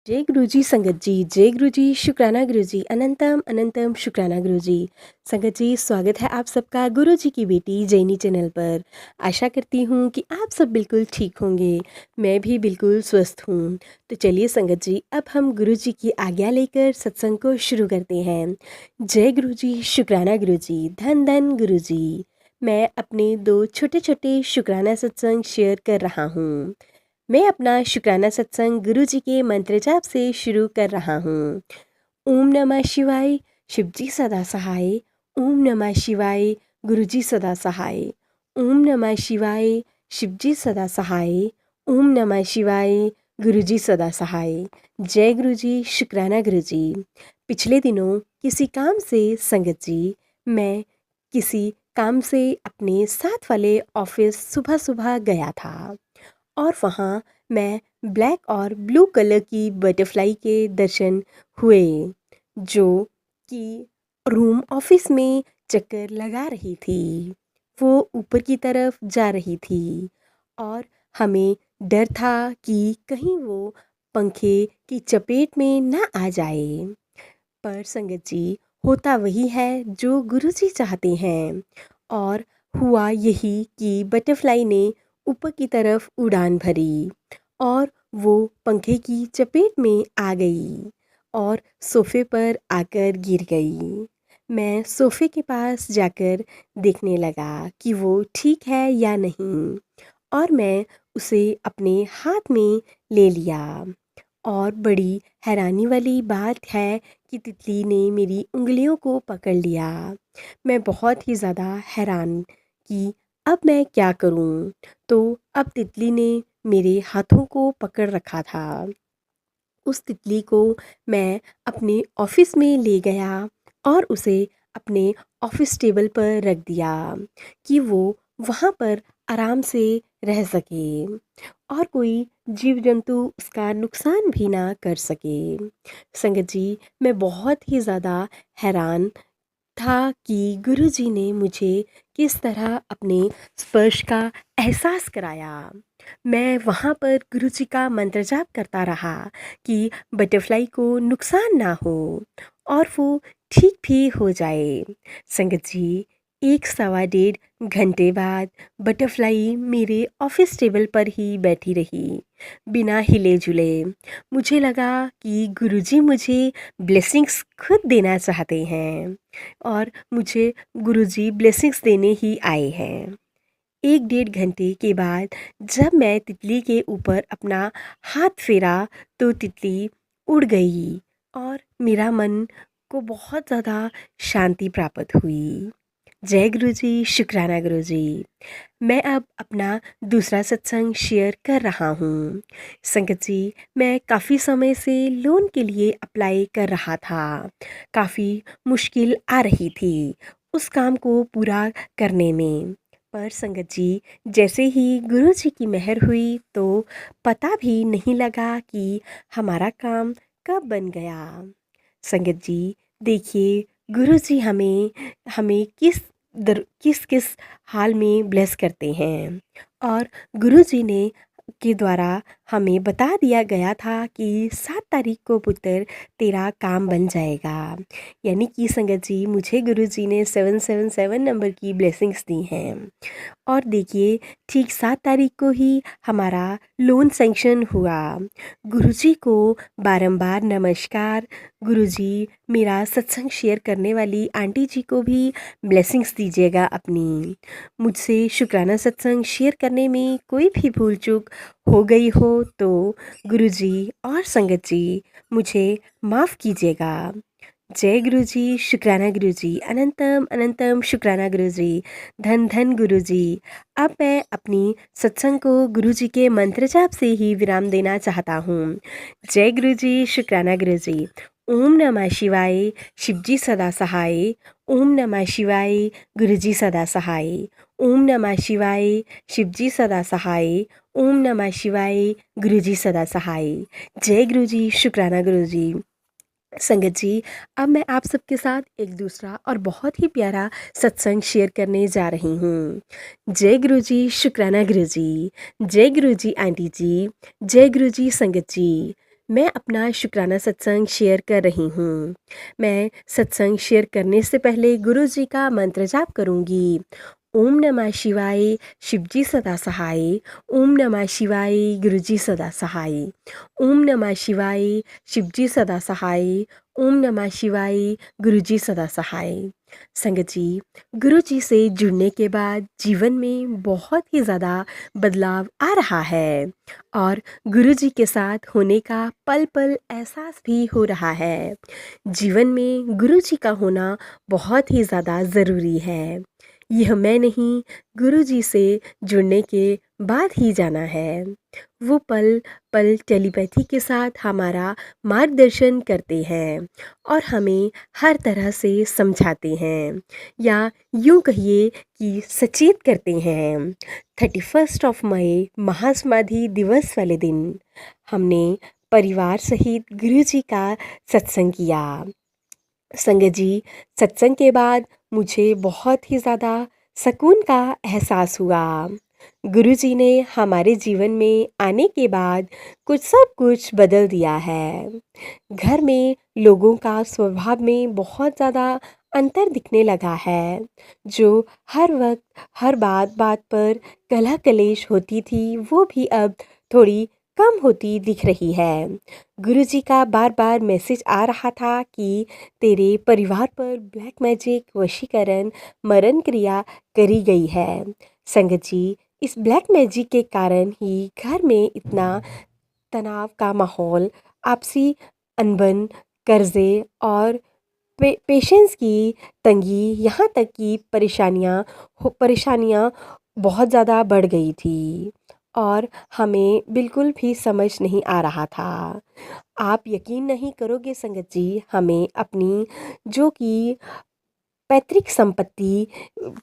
जय गुरु जी संगत जी, जय गुरु जी, शुक्राना गुरु जी, अनंतम अनंतम शुक्राना गुरु जी। संगत जी, स्वागत है आप सबका गुरु जी की बेटी जैनी चैनल पर। आशा करती हूँ कि आप सब बिल्कुल ठीक होंगे। मैं भी बिल्कुल स्वस्थ हूँ। तो चलिए संगत जी, अब हम गुरु जी की आज्ञा लेकर सत्संग को शुरू करते हैं। जय गुरु जी, शुक्राना गुरु जी, धन धन गुरु जी। मैं अपने दो छोटे छोटे शुक्राना सत्संग शेयर कर रहा हूँ। मैं अपना शुक्राना सत्संग गुरु जी के मंत्र जाप से शुरू कर रहा हूँ। ओम नमः शिवाय, शिव जी सदा सहाय। ओम नमः शिवाय, गुरु जी सदा सहाय। ओम नमः शिवाय, शिव जी सदा सहाय। ओम नमः शिवाय, गुरु जी सदा सहाय। जय गुरु जी, शुक्राना गुरु जी। पिछले दिनों किसी काम से संगत जी, मैं किसी काम से अपने साथ वाले ऑफिस सुबह सुबह गया था और वहाँ मैं ब्लैक और ब्लू कलर की बटरफ्लाई के दर्शन हुए, जो कि रूम ऑफिस में चक्कर लगा रही थी। वो ऊपर की तरफ जा रही थी और हमें डर था कि कहीं वो पंखे की चपेट में ना आ जाए। पर संगत जी, होता वही है जो गुरुजी चाहते हैं। और हुआ यही कि बटरफ्लाई ने ऊपर की तरफ उड़ान भरी और वो पंखे की चपेट में आ गई और सोफे पर आकर गिर गई। मैं सोफे के पास जाकर देखने लगा कि वो ठीक है या नहीं, और मैं उसे अपने हाथ में ले लिया। और बड़ी हैरानी वाली बात है कि तितली ने मेरी उंगलियों को पकड़ लिया। मैं बहुत ही ज़्यादा हैरान कि अब मैं क्या करूं। तो अब तितली ने मेरे हाथों को पकड़ रखा था। उस तितली को मैं अपने ऑफिस में ले गया और उसे अपने ऑफिस टेबल पर रख दिया कि वो वहाँ पर आराम से रह सके और कोई जीव जंतु उसका नुकसान भी ना कर सके। संगत जी, मैं बहुत ही ज़्यादा हैरान था कि गुरुजी ने मुझे किस तरह अपने स्पर्श का एहसास कराया। मैं वहाँ पर गुरुजी का मंत्र जाप करता रहा कि बटरफ्लाई को नुकसान ना हो और वो ठीक भी हो जाए। संगत जी, 1 सवा 1.5 घंटे बाद बटरफ्लाई मेरे ऑफिस टेबल पर ही बैठी रही, बिना हिले जुले। मुझे लगा कि गुरुजी मुझे ब्लेसिंग्स खुद देना चाहते हैं और मुझे गुरुजी ब्लेसिंग्स देने ही आए हैं। 1 डेढ़ घंटे के बाद जब मैं तितली के ऊपर अपना हाथ फेरा तो तितली उड़ गई और मेरा मन को बहुत ज़्यादा शांति प्राप्त हुई। जय गुरु जी, शुक्राना गुरु जी। मैं अब अपना दूसरा सत्संग शेयर कर रहा हूँ। संगत जी, मैं काफ़ी समय से लोन के लिए अप्लाई कर रहा था। काफ़ी मुश्किल आ रही थी उस काम को पूरा करने में। पर संगत जी, जैसे ही गुरु जी की मेहर हुई तो पता भी नहीं लगा कि हमारा काम कब बन गया। संगत जी, देखिए, गुरु जी हमें हमें किस किस हाल में ब्लेस करते हैं। और गुरु जी ने के द्वारा हमें बता दिया गया था कि 7 तारीख को पुत्र तेरा काम बन जाएगा। यानी कि संगत जी, मुझे गुरु जी ने 777 नंबर की ब्लेसिंग्स दी हैं। और देखिए, ठीक 7 तारीख को ही हमारा लोन सैंक्शन हुआ। गुरुजी को बारंबार नमस्कार। गुरुजी, मेरा सत्संग शेयर करने वाली आंटी जी को भी ब्लेसिंग्स दीजिएगा अपनी। मुझसे शुक्राना सत्संग शेयर करने में कोई भी भूल चूक हो गई हो तो गुरुजी और संगत जी मुझे माफ़ कीजिएगा। जय गुरु जी, शुक्राना गुरु जी, अनंतम अनंतम शुक्राना गुरु जी, धन धन गुरु जी। अब मैं अपनी सत्संग को गुरु जी के मंत्र जाप से ही विराम देना चाहता हूँ। जय गुरु जी, शुक्राना गुरु जी। ओम नमः शिवाय, शिव जी सदा सहाय। ओम नमः शिवाय, गुरु जी सदा सहाय। ओम नमः शिवाय, शिव जी सदा सहाय। ओम नमः शिवाय, गुरु जी सदा सहाय। जय गुरु जी, शुक्राना गुरु जी। संगत जी, अब मैं आप सबके साथ एक दूसरा और बहुत ही प्यारा सत्संग शेयर करने जा रही हूँ। जय गुरु जी, शुक्राना गुरु जी। जय गुरु जी आंटी जी। जय गुरु जी संगत जी। मैं अपना शुक्राना सत्संग शेयर कर रही हूँ। मैं सत्संग शेयर करने से पहले गुरु जी का मंत्र जाप करूँगी। ओम नमः शिवाय, शिवजी सदा सहाय। ओम नमः शिवाय, गुरुजी सदा सहाय। ओम नमः शिवाय, शिवजी सदा सहाय। ओम नमः शिवाय, गुरुजी सदा सहाय। संगत जी, गुरु जी से जुड़ने के बाद जीवन में बहुत ही ज़्यादा बदलाव आ रहा है और गुरु जी के साथ होने का पल पल एहसास भी हो रहा है। जीवन में गुरु जी का होना बहुत ही ज़्यादा ज़रूरी है। यह मैं नहीं, गुरु जी से जुड़ने के बाद ही जाना है। वो पल पल टेलीपैथी के साथ हमारा मार्गदर्शन करते हैं और हमें हर तरह से समझाते हैं, या यूं कहिए कि सचेत करते हैं। 31 मई महासमाधि दिवस वाले दिन हमने परिवार सहित गुरु जी का सत्संग किया। संगत जी, सत्संग के बाद मुझे बहुत ही ज़्यादा सुकून का एहसास हुआ। गुरु जी ने हमारे जीवन में आने के बाद सब कुछ बदल दिया है। घर में लोगों का स्वभाव में बहुत ज़्यादा अंतर दिखने लगा है। जो हर वक्त हर बात बात पर कलह कलेश होती थी, वो भी अब थोड़ी कम होती दिख रही है। गुरुजी का बार बार मैसेज आ रहा था कि तेरे परिवार पर ब्लैक मैजिक, वशीकरण, मरण क्रिया करी गई है। संगत जी, इस ब्लैक मैजिक के कारण ही घर में इतना तनाव का माहौल, आपसी अनबन, कर्जे और पेशेंस की तंगी, यहाँ तक कि परेशानियाँ बहुत ज़्यादा बढ़ गई थी और हमें बिल्कुल भी समझ नहीं आ रहा था। आप यकीन नहीं करोगे संगत जी, हमें अपनी जो कि पैतृक संपत्ति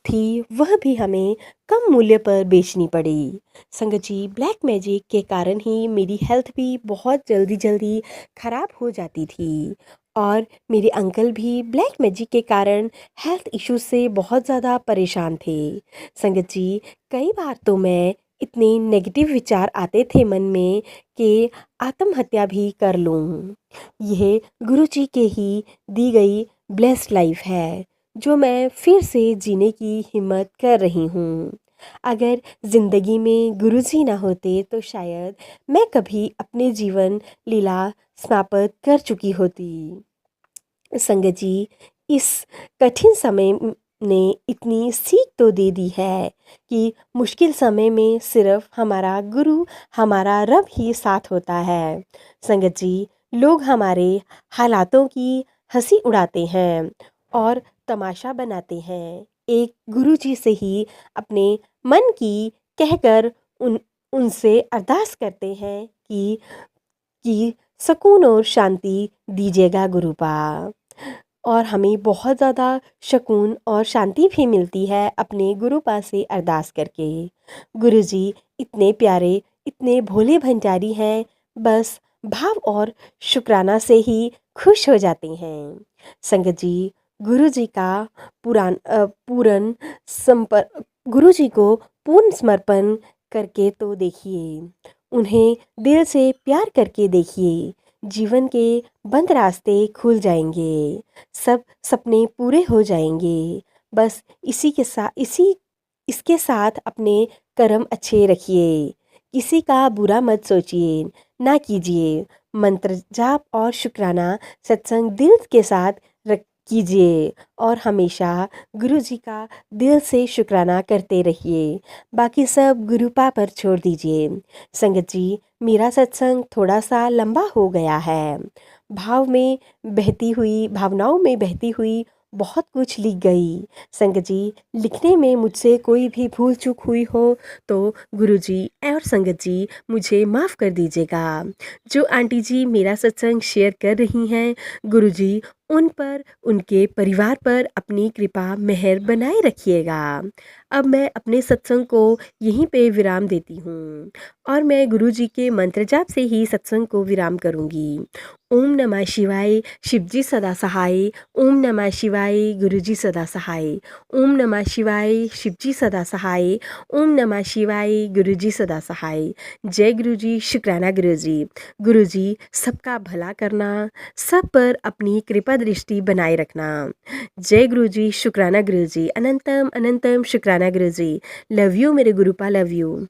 थी, वह भी हमें कम मूल्य पर बेचनी पड़ी। संगत जी, ब्लैक मैजिक के कारण ही मेरी हेल्थ भी बहुत जल्दी जल्दी ख़राब हो जाती थी और मेरे अंकल भी ब्लैक मैजिक के कारण हेल्थ इश्यू से बहुत ज़्यादा परेशान थे। संगत जी, कई बार तो मैं इतने नेगेटिव विचार आते थे मन में कि आत्महत्या भी कर लूँ। यह गुरु जी के ही दी गई ब्लेस्ड लाइफ है, जो मैं फिर से जीने की हिम्मत कर रही हूँ। अगर ज़िंदगी में गुरुजी ना होते तो शायद मैं कभी अपने जीवन लीला समाप्त कर चुकी होती। संगत जी, इस कठिन समय ने इतनी सीख तो दे दी है कि मुश्किल समय में सिर्फ हमारा गुरु, हमारा रब ही साथ होता है। संगत जी, लोग हमारे हालातों की हंसी उड़ाते हैं और तमाशा बनाते हैं। एक गुरु जी से ही अपने मन की कहकर उनसे अरदास करते हैं कि सुकून और शांति दीजिएगा गुरुपा। और हमें बहुत ज़्यादा सुकून और शांति भी मिलती है अपने गुरुपा से अरदास करके। गुरुजी इतने प्यारे, इतने भोले भंडारी हैं, बस भाव और शुक्राना से ही खुश हो जाते हैं। संगत जी, गुरुजी का पूर्ण संपर्क, गुरुजी को पूर्ण समर्पण करके तो देखिए, उन्हें दिल से प्यार करके देखिए, जीवन के बंद रास्ते खुल जाएंगे, सब सपने पूरे हो जाएंगे। बस इसके साथ अपने कर्म अच्छे रखिए, किसी का बुरा मत सोचिए, ना कीजिए। मंत्र जाप और शुक्राना सत्संग दिल के साथ कीजिए और हमेशा गुरु जी का दिल से शुक्राना करते रहिए। बाकी सब गुरुपा पर छोड़ दीजिए। संगत जी, मेरा सत्संग थोड़ा सा लंबा हो गया है। भावनाओं में बहती हुई बहुत कुछ लिख गई। संगत जी, लिखने में मुझसे कोई भी भूल चूक हुई हो तो गुरुजी और संगत जी मुझे माफ़ कर दीजिएगा। जो आंटी जी मेरा सत्संग शेयर कर रही हैं, गुरुजी उन पर, उनके परिवार पर अपनी कृपा मेहर बनाए रखिएगा। अब मैं अपने सत्संग को यहीं पे विराम देती हूँ और मैं गुरु जी के मंत्र जाप से ही सत्संग को विराम करूँगी। ओम नमः शिवाय, शिव जी सदा सहाय। ओम नमः शिवाय, गुरु जी सदा सहाय। ओम नमः शिवाय, शिव जी सदा सहाय। ओम नमः शिवाय, गुरु जी सदा सहाय। जय गुरु जी, शुक्राना गुरु जी। गुरु जी सबका भला करना, सब पर अपनी कृपा दृष्टि बनाए रखना। जय गुरु जी, शुक्राना गुरु जी। अनंतम अनंतम शुक्राना गुरु जी। लव यू मेरे गुरुपा, लव यू।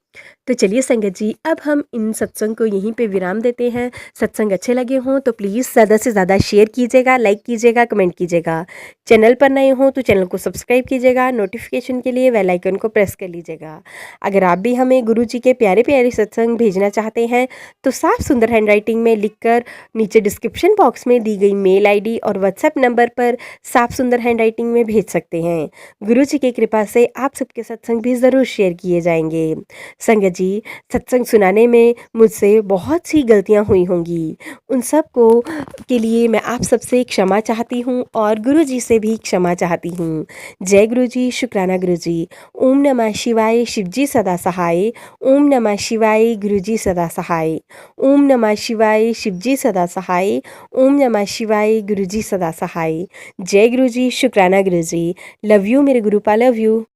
तो चलिए संगत जी, अब हम इन सत्संग को यहीं पे विराम देते हैं। सत्संग अच्छे लगे हों तो प्लीज़ ज़्यादा से ज़्यादा शेयर कीजिएगा, लाइक कीजिएगा, कमेंट कीजिएगा। चैनल पर नए हों तो चैनल को सब्सक्राइब कीजिएगा, नोटिफिकेशन के लिए बेल आइकन को प्रेस कर लीजिएगा। अगर आप भी हमें गुरु जी के प्यारे प्यारे सत्संग भेजना चाहते हैं तो साफ सुंदर हैंडराइटिंग में लिखकर नीचे डिस्क्रिप्शन बॉक्स में दी गई मेल आईडी और व्हाट्सएप नंबर पर साफ सुंदर हैंडराइटिंग में भेज सकते हैं। गुरु जी की कृपा से आप सबके सत्संग भी ज़रूर शेयर किए जाएंगे। संगत जी, सत्संग सुनाने में मुझसे बहुत सी गलतियां हुई होंगी, उन सब को के लिए मैं आप सबसे क्षमा चाहती हूँ और गुरु जी से भी क्षमा चाहती हूँ। जय गुरु जी, शुक्राना गुरु जी। ओम नमः शिवाय, शिव जी सदा सहाय। ओम नमः शिवाय, गुरु जी सदा सहाय। ओम नमः शिवाय, शिव जी सदा सहाय। ओम नमः शिवाय, गुरु जी सदा सहाय। जय गुरु जी, शुक्राना गुरु जी। लव यू मेरे गुरुपा, लव यू।